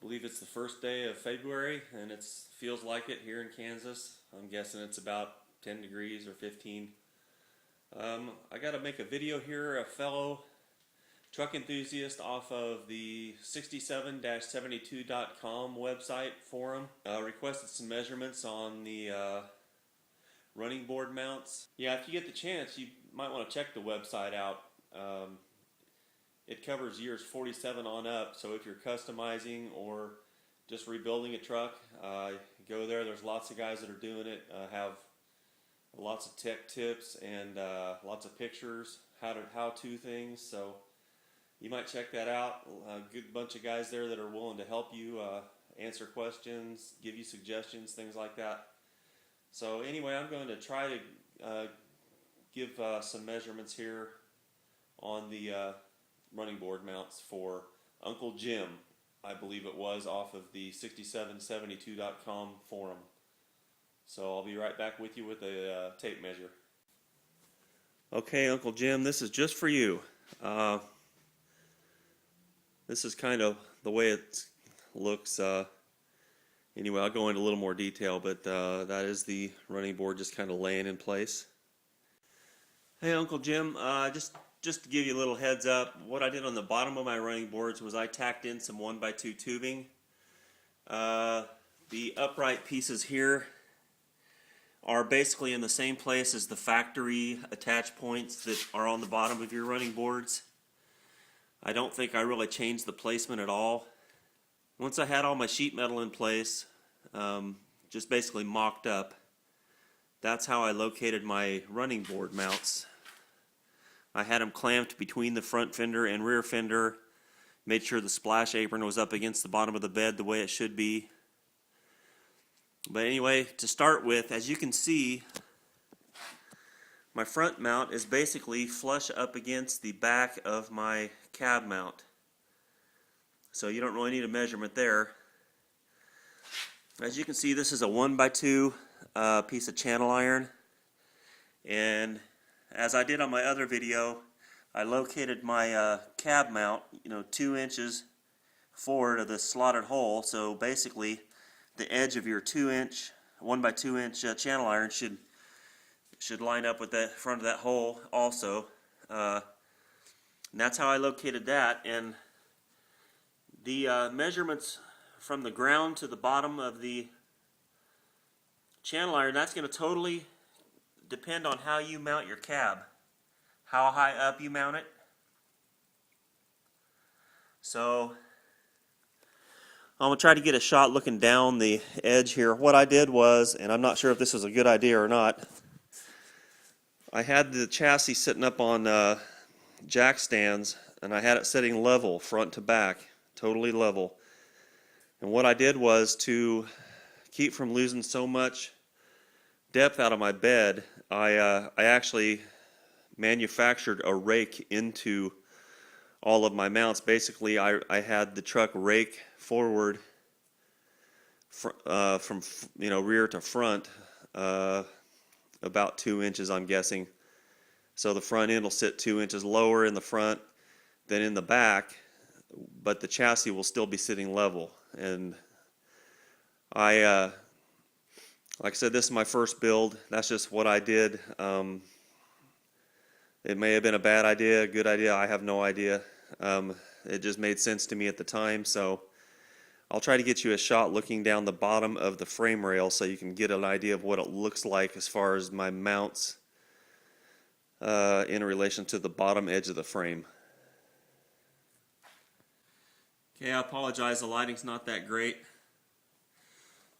believe it's the first day of February, and it feels like it here in Kansas. I'm guessing it's about 10 degrees or 15. I got to make a video here. A fellow truck enthusiast off of the 67-72.com website forum requested some measurements on the running board mounts. Yeah, if you get the chance, you might want to check the website out. It covers years 47 on up, so if you're customizing or just rebuilding a truck, go there. There's lots of guys that are doing it, have lots of tech tips and lots of pictures, how-to things, so you might check that out. A good bunch of guys there that are willing to help you answer questions, give you suggestions, things like that. So anyway, I'm going to try to give some measurements here on the running board mounts for Uncle Jim, I believe it was, off of the 6772.com forum. So I'll be right back with you with a tape measure. Okay, Uncle Jim, this is just for you. This is kind of the way it looks. Anyway, I'll go into a little more detail, but that is the running board just kind of laying in place. Hey, Uncle Jim, just to give you a little heads up, what I did on the bottom of my running boards was I tacked in some 1x2 tubing. The upright pieces here are basically in the same place as the factory attach points that are on the bottom of your running boards. I don't think I really changed the placement at all. Once I had all my sheet metal in place, just basically mocked up, that's how I located my running board mounts. I had them clamped between the front fender and rear fender, made sure the splash apron was up against the bottom of the bed the way it should be. But anyway, to start with, as you can see, my front mount is basically flush up against the back of my cab mount. So you don't really need a measurement there. As you can see, this is a 1x2 piece of channel iron. And as I did on my other video, I located my cab mount, 2 inches forward of the slotted hole. So basically, the edge of your 2-inch, 1x2 inch channel iron should line up with the front of that hole also. And that's how I located that. And the measurements from the ground to the bottom of the channel iron, that's going to totally depend on how you mount your cab, how high up you mount it. So I'm going to try to get a shot looking down the edge here. What I did was, and I'm not sure if this is a good idea or not, I had the chassis sitting up on jack stands, and I had it sitting level front to back, totally level. And what I did was, to keep from losing so much depth out of my bed, I actually manufactured a rake into all of my mounts. Basically, I had the truck rake forward from rear to front about 2 inches, I'm guessing. So the front end will sit 2 inches lower in the front than in the back, but the chassis will still be sitting level. And like I said, this is my first build. That's just what I did. It may have been a bad idea, a good idea, I have no idea. It just made sense to me at the time, so I'll try to get you a shot looking down the bottom of the frame rail so you can get an idea of what it looks like as far as my mounts in relation to the bottom edge of the frame. Okay, I apologize, the lighting's not that great,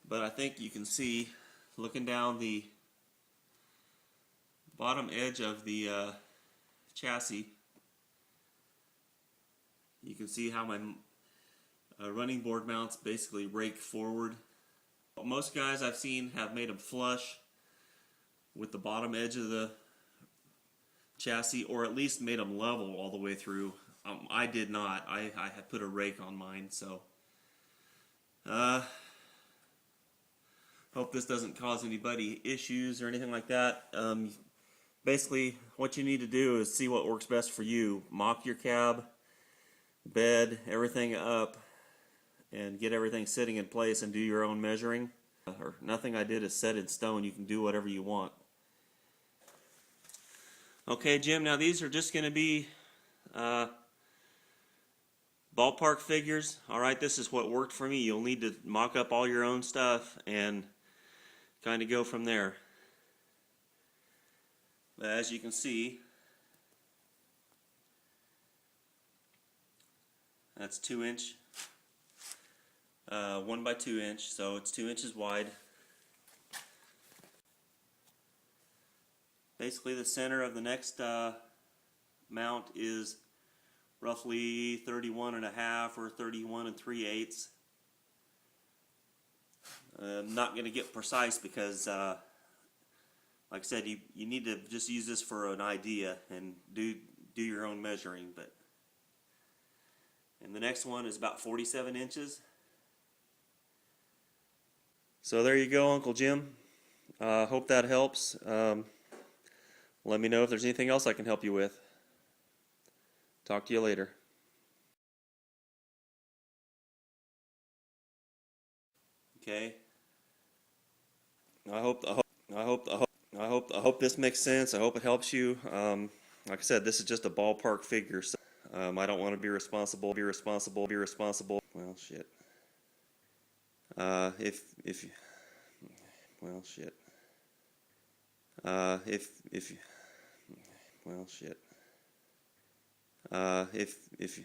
but I think you can see, looking down the bottom edge of the chassis, you can see how my running board mounts basically rake forward. Most guys I've seen have made them flush with the bottom edge of the chassis, or at least made them level all the way through. I did not. I had put a rake on mine, so hope this doesn't cause anybody issues or anything like that. Basically, what you need to do is see what works best for you. Mock your cab, bed, everything up, and get everything sitting in place and do your own measuring. Or nothing I did is set in stone. You can do whatever you want. Okay, Jim, now these are just going to be ballpark figures. Alright, this is what worked for me. You'll need to mock up all your own stuff and kind of go from there. But as you can see, that's 2-inch, 1 by 2 inch, so it's 2 inches wide. Basically the center of the next mount is roughly 31.5 or 31 3/8. I'm not going to get precise because like I said, you need to just use this for an idea and do your own measuring. And the next one is about 47 inches. So there you go, Uncle Jim. Hope that helps. Let me know if there's anything else I can help you with. Talk to you later. Okay. I hope this makes sense. I hope it helps you. Like I said, this is just a ballpark figure. So, I don't want to be responsible. Well, shit. If well, shit. Well, shit. If